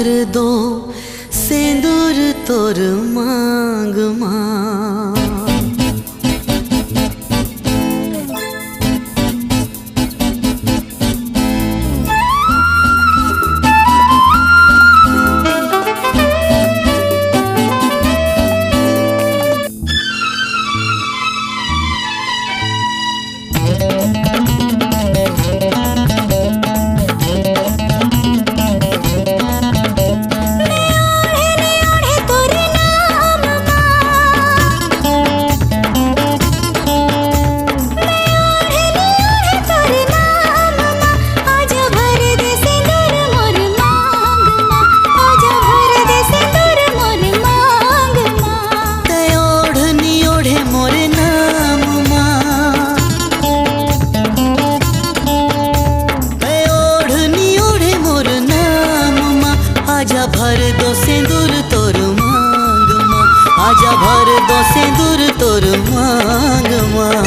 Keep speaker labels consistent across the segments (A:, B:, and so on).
A: भर दो सिंदूर तोर मांग मां। आजा भर दो सिंदूर तोर मांग मां, आजा भर दो सिंदूर तोर मांग मां।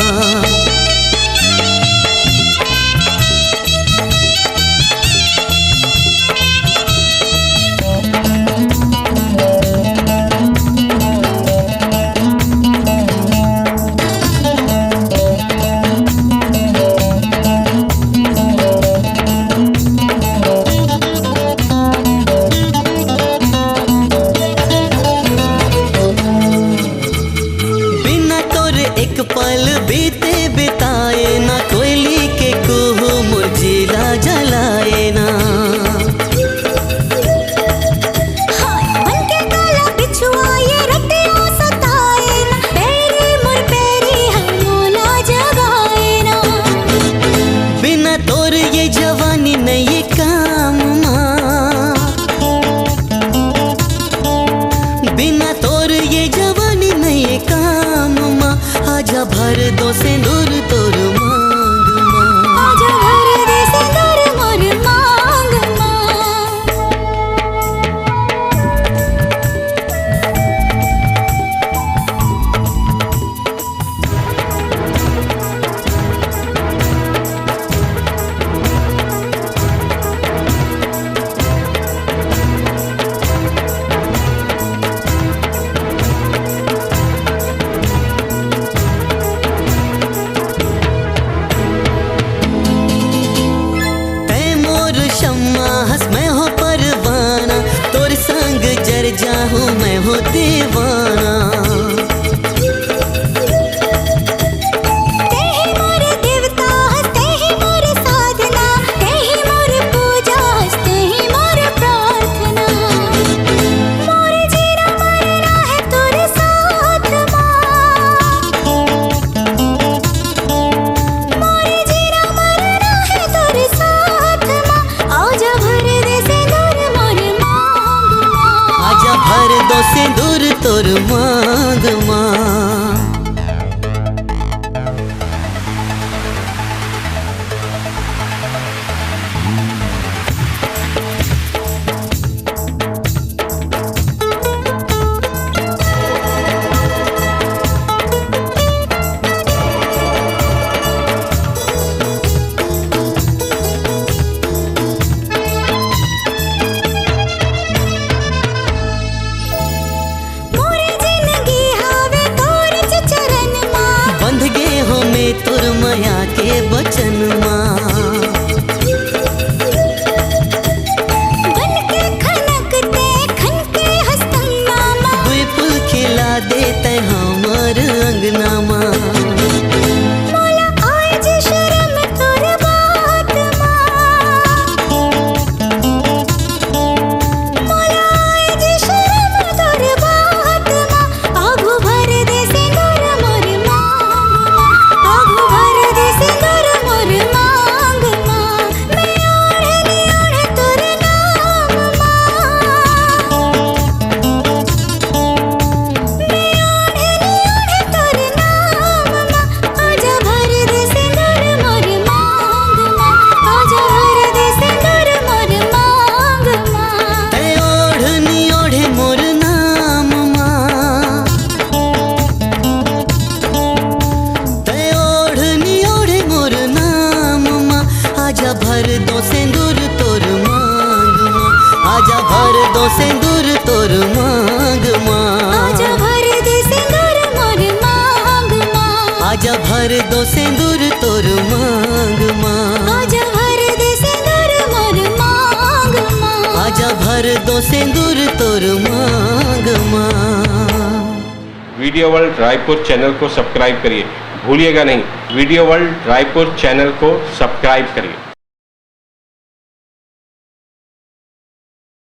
A: एक पल बीते बिताए ना, कोयली के कुहू मुरझिला जलाए ना।
B: बनके काला बिछुआ ये रतियों सताए ना, तेरी मुर पेरी हमोला जगाए ना।
A: बिना तोर ये जवानी नहीं काम मां, बिना तोर ये जवानी नहीं काम मां। आजा भर दो सिंदूर तोर मांग मां,
B: आजा भर दे सिंदूर मोर मांग मां।
A: मैं हो परवाना, तोर संग जर जाहूं मैं हो दीवाना।
B: तेहि मोर देवता तेहि मोर साधना, तेहि मोर पूजा तेहि मोर प्रार्थना। मोर जीना मरना है तोरे साथ मां, मोर जीना मरना है तोरे साथ मां। आजा भर दे सिंदूर मोर मांग मां,
A: आजा भर दो सिंदूर तोर मांग मां।
B: मोर जिंदगी हावे तोर
A: आजा भर दो सिंदूर तोर मांग माँ
B: आजा भर दे सिंदूर मोर मांग माँ
A: आजा भर दो सिंदूर तोर मांग माँ
B: आजा भर दे सिंदूर मोर मांग माँ
A: आजा भर दो सिंदूर तोर मांग माँ।
C: वीडियो वर्ल्ड रायपुर चैनल को सब्सक्राइब करिए, भूलिएगा नहीं, वीडियो वर्ल्ड रायपुर चैनल को सब्सक्राइब करिए।